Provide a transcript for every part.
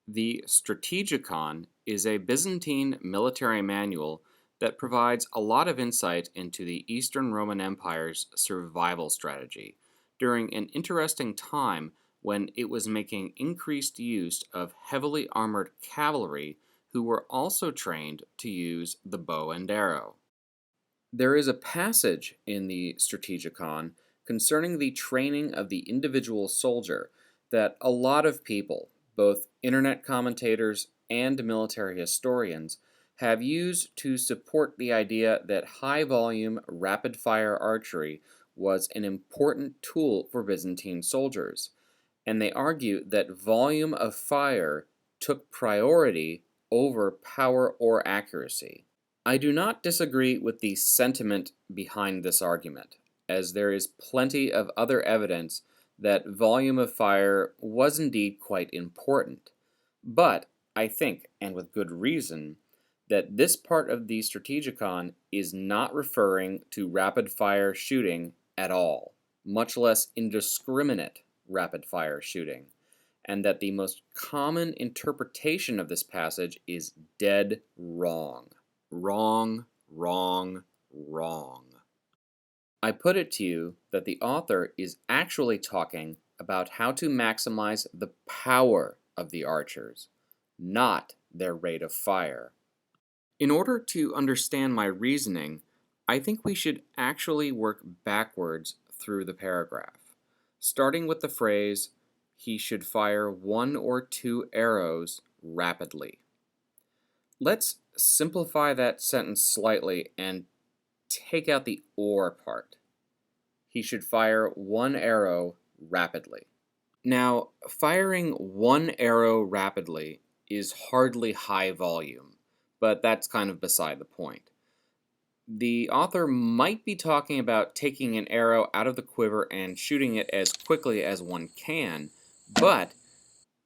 The Strategikon is a Byzantine military manual that provides a lot of insight into the Eastern Roman Empire's survival strategy during an interesting time when it was making increased use of heavily armored cavalry who were also trained to use the bow and arrow. There is a passage in the Strategikon concerning the training of the individual soldier that a lot of people, both internet commentators and military historians, have used to support the idea that high volume, rapid fire archery was an important tool for Byzantine soldiers, and they argue that volume of fire took priority over power or accuracy. I do not disagree with the sentiment behind this argument, as there is plenty of other evidence that volume of fire was indeed quite important. But I think, and with good reason, that this part of the Strategikon is not referring to rapid fire shooting at all, much less indiscriminate rapid fire shooting, and that the most common interpretation of this passage is dead wrong. Wrong, wrong, wrong. I put it to you that the author is actually talking about how to maximize the power of the archers, not their rate of fire. In order to understand my reasoning, I think we should actually work backwards through the paragraph, starting with the phrase, "He should fire 1 or 2 arrows rapidly." Let's simplify that sentence slightly and take out the "or" part. He should fire 1 arrow rapidly. Now, firing 1 arrow rapidly is hardly high volume, but that's kind of beside the point. The author might be talking about taking an arrow out of the quiver and shooting it as quickly as one can, but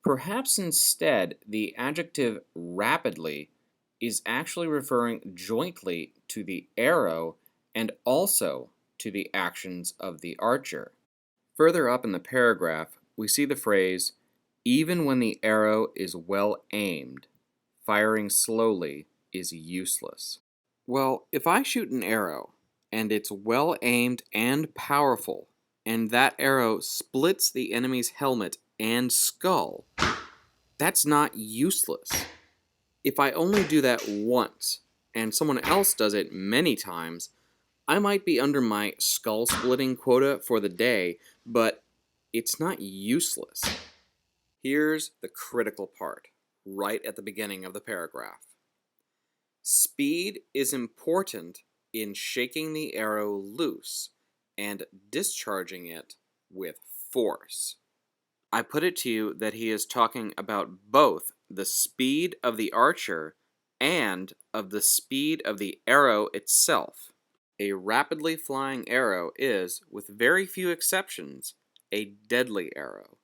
perhaps instead the adjective rapidly is actually referring jointly to the arrow and also to the actions of the archer. Further up in the paragraph, we see the phrase, "Even when the arrow is well aimed, firing slowly is useless." Well, if I shoot an arrow and it's well aimed and powerful, and that arrow splits the enemy's helmet and skull, that's not useless. If I only do that once, and someone else does it many times, I might be under my skull-splitting quota for the day, but it's not useless. Here's the critical part, right at the beginning of the paragraph. Speed is important in shaking the arrow loose and discharging it with force. I put it to you that he is talking about both the speed of the archer and of the speed of the arrow itself. A rapidly flying arrow is, with very few exceptions, a deadly arrow.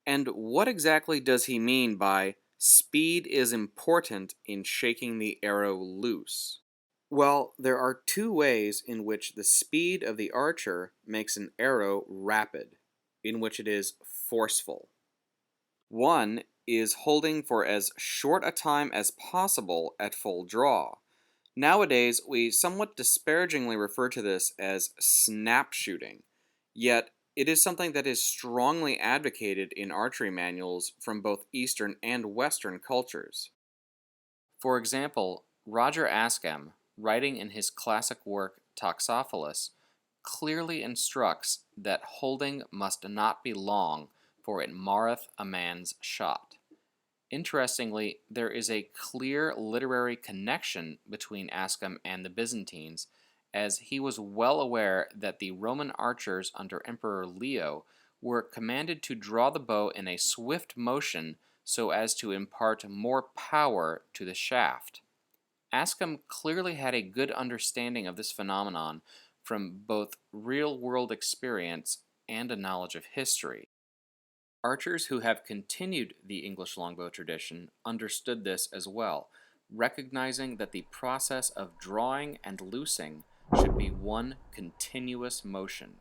And what exactly does he mean by speed is important in shaking the arrow loose? Well, there are 2 ways in which the speed of the archer makes an arrow rapid, in which it is forceful. One is holding for as short a time as possible at full draw. Nowadays, we somewhat disparagingly refer to this as snap shooting, yet it is something that is strongly advocated in archery manuals from both Eastern and Western cultures. For example, Roger Ascham, writing in his classic work Toxophilus, clearly instructs that holding must not be long, for it marreth a man's shot. Interestingly, there is a clear literary connection between Ascham and the Byzantines, as he was well aware that the Roman archers under Emperor Leo were commanded to draw the bow in a swift motion so as to impart more power to the shaft. Ascham clearly had a good understanding of this phenomenon from both real-world experience and a knowledge of history. Archers who have continued the English longbow tradition understood this as well, recognizing that the process of drawing and loosing should be one continuous motion.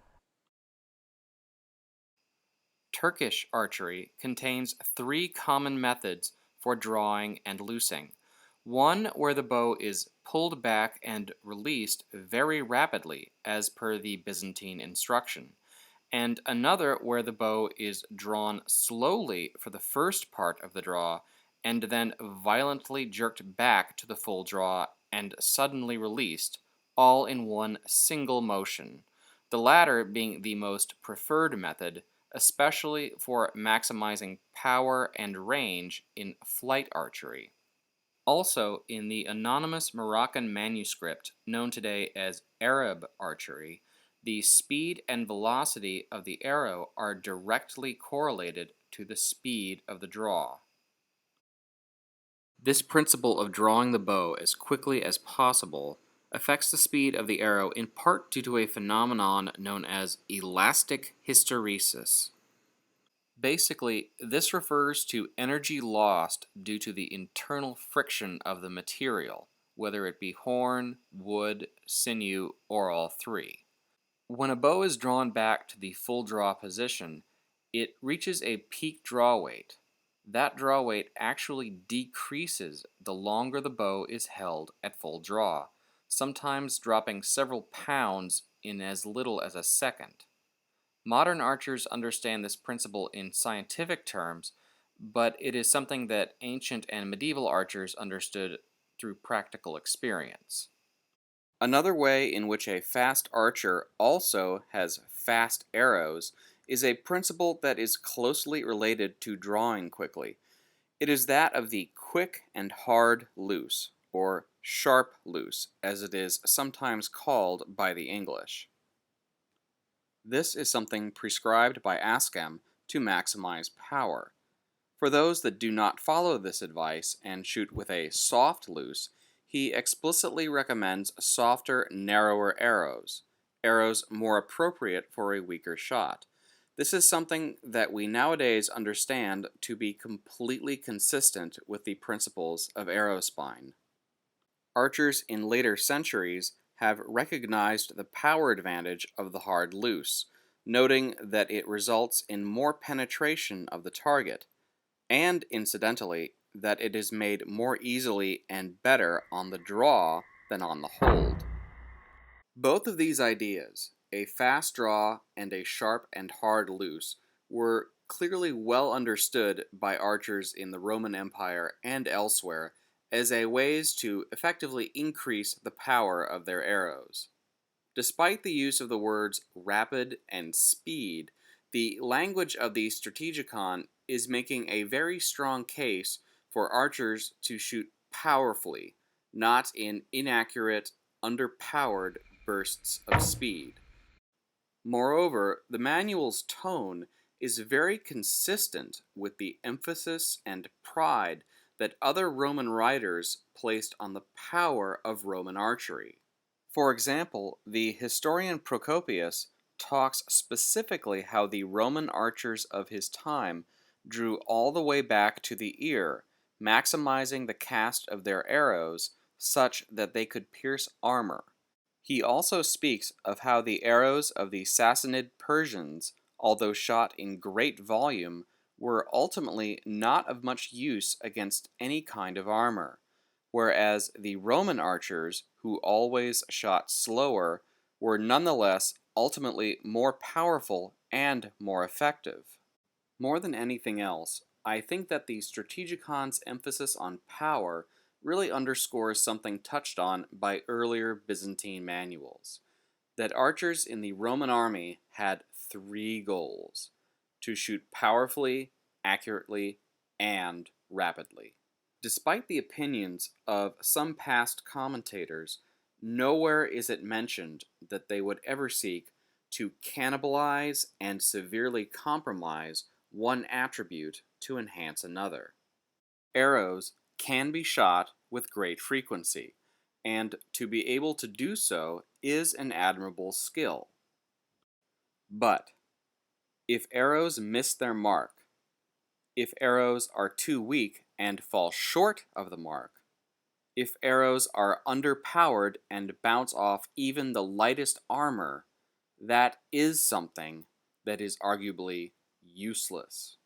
Turkish archery contains 3 common methods for drawing and loosing. One where the bow is pulled back and released very rapidly, as per the Byzantine instruction, and another where the bow is drawn slowly for the first part of the draw and then violently jerked back to the full draw and suddenly released, all in one single motion, the latter being the most preferred method, especially for maximizing power and range in flight archery. Also, in the anonymous Moroccan manuscript known today as Arab archery, the speed and velocity of the arrow are directly correlated to the speed of the draw. This principle of drawing the bow as quickly as possible affects the speed of the arrow in part due to a phenomenon known as elastic hysteresis. Basically, this refers to energy lost due to the internal friction of the material, whether it be horn, wood, sinew, or all three. When a bow is drawn back to the full draw position, it reaches a peak draw weight. That draw weight actually decreases the longer the bow is held at full draw, sometimes dropping several pounds in as little as a second. Modern archers understand this principle in scientific terms, but it is something that ancient and medieval archers understood through practical experience. Another way in which a fast archer also has fast arrows is a principle that is closely related to drawing quickly. It is that of the quick and hard loose, or sharp loose, as it is sometimes called by the English. This is something prescribed by Ascham to maximize power. For those that do not follow this advice and shoot with a soft loose, he explicitly recommends softer, narrower arrows, arrows more appropriate for a weaker shot. This is something that we nowadays understand to be completely consistent with the principles of arrowspine. Archers in later centuries have recognized the power advantage of the hard loose, noting that it results in more penetration of the target, and incidentally, that it is made more easily and better on the draw than on the hold. Both of these ideas, a fast draw and a sharp and hard loose, were clearly well understood by archers in the Roman Empire and elsewhere as a ways to effectively increase the power of their arrows. Despite the use of the words rapid and speed, the language of the Strategikon is making a very strong case for archers to shoot powerfully, not in inaccurate, underpowered bursts of speed. Moreover, the manual's tone is very consistent with the emphasis and pride that other Roman writers placed on the power of Roman archery. For example, the historian Procopius talks specifically how the Roman archers of his time drew all the way back to the ear, maximizing the cast of their arrows such that they could pierce armor. He also speaks of how the arrows of the Sassanid Persians, although shot in great volume, were ultimately not of much use against any kind of armor, whereas the Roman archers, who always shot slower, were nonetheless ultimately more powerful and more effective. More than anything else, I think that the Strategikon's emphasis on power really underscores something touched on by earlier Byzantine manuals, that archers in the Roman army had three goals: to shoot powerfully, accurately, and rapidly. Despite the opinions of some past commentators, nowhere is it mentioned that they would ever seek to cannibalize and severely compromise one attribute to enhance another. Arrows can be shot with great frequency, and to be able to do so is an admirable skill. But if arrows miss their mark, if arrows are too weak and fall short of the mark, if arrows are underpowered and bounce off even the lightest armor, that is something that is arguably useless.